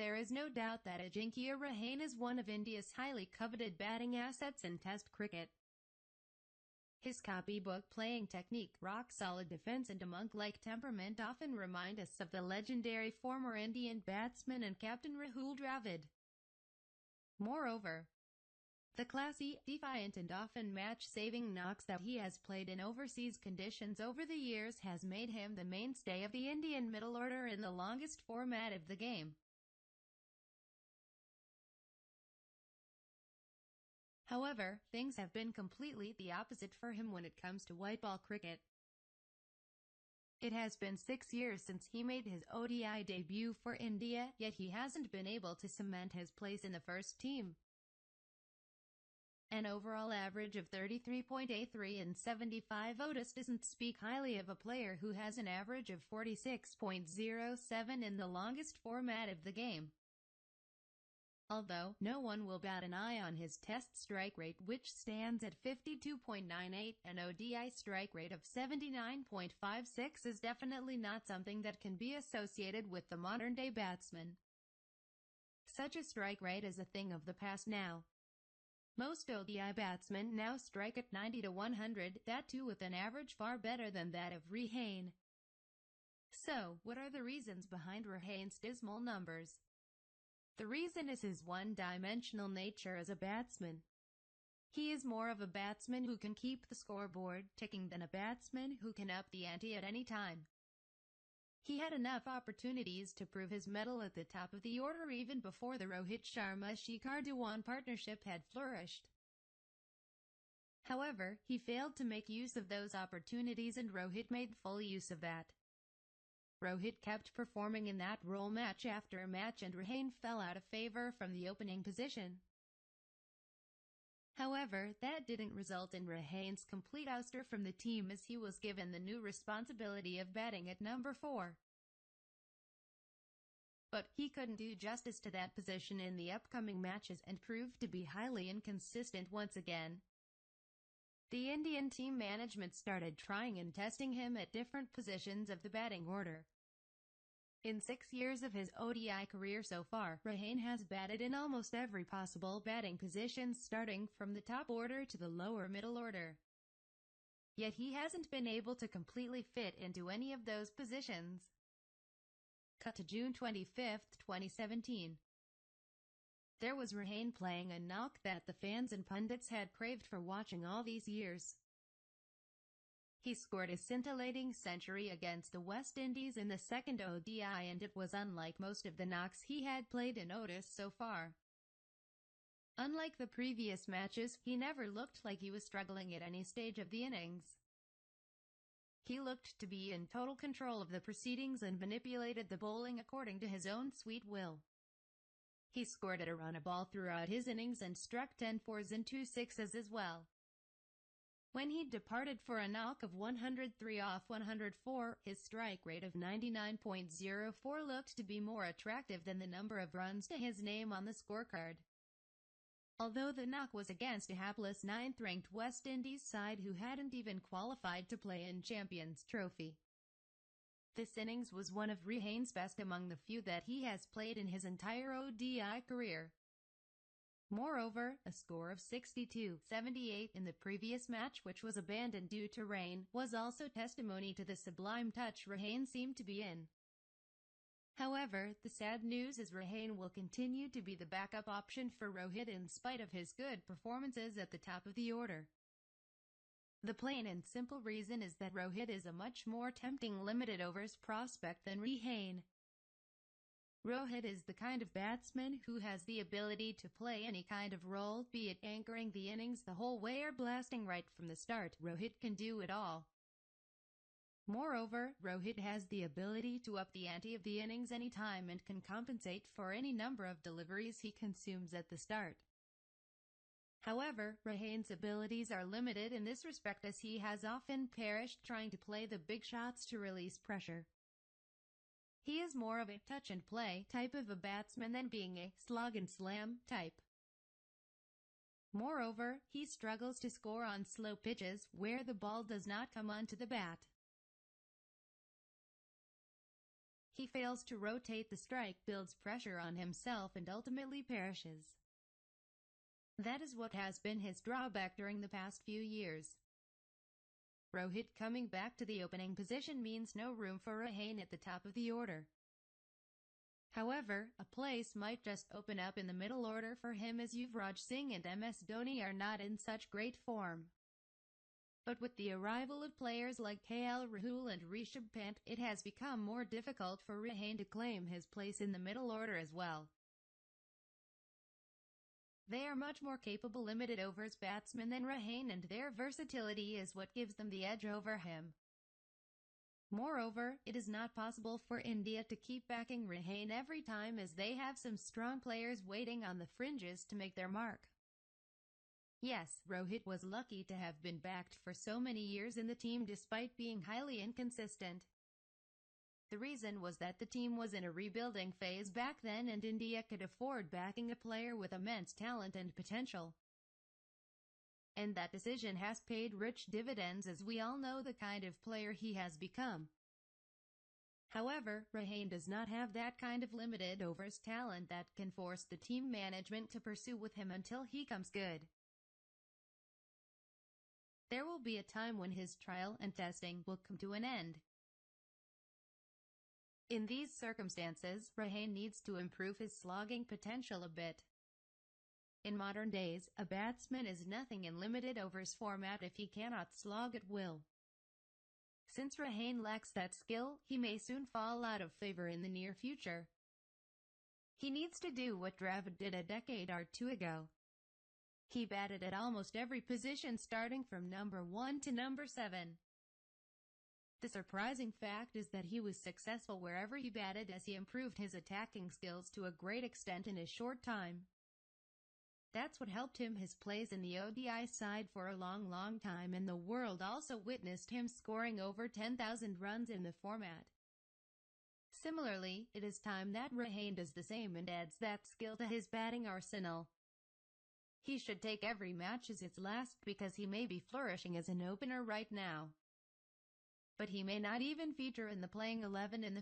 There is no doubt that Ajinkya Rahane is one of India's highly coveted batting assets in Test cricket. His copybook playing technique, rock-solid defence and a monk-like temperament often remind us of the legendary former Indian batsman and captain Rahul Dravid. Moreover, the classy, defiant and often match-saving knocks that he has played in overseas conditions over the years has made him the mainstay of the Indian middle order in the longest format of the game. However, things have been completely the opposite for him when it comes to white ball cricket. It has been 6 years since he made his ODI debut for India, yet he hasn't been able to cement his place in the first team. An overall average of 33.83 and 75 ODIs doesn't speak highly of a player who has an average of 46.07 in the longest format of the game. Although, no one will bat an eye on his Test strike rate, which stands at 52.98, an ODI strike rate of 79.56 is definitely not something that can be associated with the modern-day batsman. Such a strike rate is a thing of the past now. Most ODI batsmen now strike at 90 to 100, that too with an average far better than that of Rahane. So, what are the reasons behind Rahane's dismal numbers? The reason is his one-dimensional nature as a batsman. He is more of a batsman who can keep the scoreboard ticking than a batsman who can up the ante at any time. He had enough opportunities to prove his mettle at the top of the order even before the Rohit Sharma-Shikhar Dhawan partnership had flourished. However, he failed to make use of those opportunities and Rohit made full use of that. Rohit kept performing in that role match after match and Rahane fell out of favour from the opening position. However, that didn't result in Rahane's complete ouster from the team as he was given the new responsibility of batting at number 4. But he couldn't do justice to that position in the upcoming matches and proved to be highly inconsistent once again. The Indian team management started trying and testing him at different positions of the batting order. In 6 years of his ODI career so far, Rahane has batted in almost every possible batting position starting from the top order to the lower middle order. Yet he hasn't been able to completely fit into any of those positions. Cut to June 25, 2017. There was Rahane playing a knock that the fans and pundits had craved for watching all these years. He scored a scintillating century against the West Indies in the second ODI and it was unlike most of the knocks he had played in ODIs so far. Unlike the previous matches, he never looked like he was struggling at any stage of the innings. He looked to be in total control of the proceedings and manipulated the bowling according to his own sweet will. He scored at a run a ball throughout his innings and struck 10 fours and 2 sixes as well. When he departed for a knock of 103 off 104, his strike rate of 99.04 looked to be more attractive than the number of runs to his name on the scorecard. Although the knock was against a hapless 9th-ranked West Indies side who hadn't even qualified to play in Champions Trophy. This innings was one of Rahane's best among the few that he has played in his entire ODI career. Moreover, a score of 62-78 in the previous match, which was abandoned due to rain, was also testimony to the sublime touch Rahane seemed to be in. However, the sad news is Rahane will continue to be the backup option for Rohit in spite of his good performances at the top of the order. The plain and simple reason is that Rohit is a much more tempting limited overs prospect than Rahane. Rohit is the kind of batsman who has the ability to play any kind of role, be it anchoring the innings the whole way or blasting right from the start. Rohit can do it all. Moreover, Rohit has the ability to up the ante of the innings any time and can compensate for any number of deliveries he consumes at the start. However, Rahane's abilities are limited in this respect as he has often perished trying to play the big shots to release pressure. He is more of a touch-and-play type of a batsman than being a slog-and-slam type. Moreover, he struggles to score on slow pitches, where the ball does not come onto the bat. He fails to rotate the strike, builds pressure on himself and ultimately perishes. That is what has been his drawback during the past few years. Rohit coming back to the opening position means no room for Rahane at the top of the order. However, a place might just open up in the middle order for him as Yuvraj Singh and MS Dhoni are not in such great form. But with the arrival of players like KL Rahul and Rishabh Pant, it has become more difficult for Rahane to claim his place in the middle order as well. They are much more capable limited overs batsmen than Rahane, and their versatility is what gives them the edge over him. Moreover, it is not possible for India to keep backing Rahane every time, as they have some strong players waiting on the fringes to make their mark. Yes, Rohit was lucky to have been backed for so many years in the team despite being highly inconsistent. The reason was that the team was in a rebuilding phase back then, and India could afford backing a player with immense talent and potential. And that decision has paid rich dividends, as we all know the kind of player he has become. However, Rahane does not have that kind of limited overs talent that can force the team management to pursue with him until he comes good. There will be a time when his trial and testing will come to an end. In these circumstances, Rahane needs to improve his slogging potential a bit. In modern days, a batsman is nothing in limited overs format if he cannot slog at will. Since Rahane lacks that skill, he may soon fall out of favor in the near future. He needs to do what Dravid did a decade or two ago. He batted at almost every position, starting from number 1 to number 7. The surprising fact is that he was successful wherever he batted, as he improved his attacking skills to a great extent in a short time. That's what helped him his place in the ODI side for a long time, and the world also witnessed him scoring over 10,000 runs in the format. Similarly, it is time that Rahane does the same and adds that skill to his batting arsenal. He should take every match as its last, because he may be flourishing as an opener right now, but he may not even feature in the playing 11 in the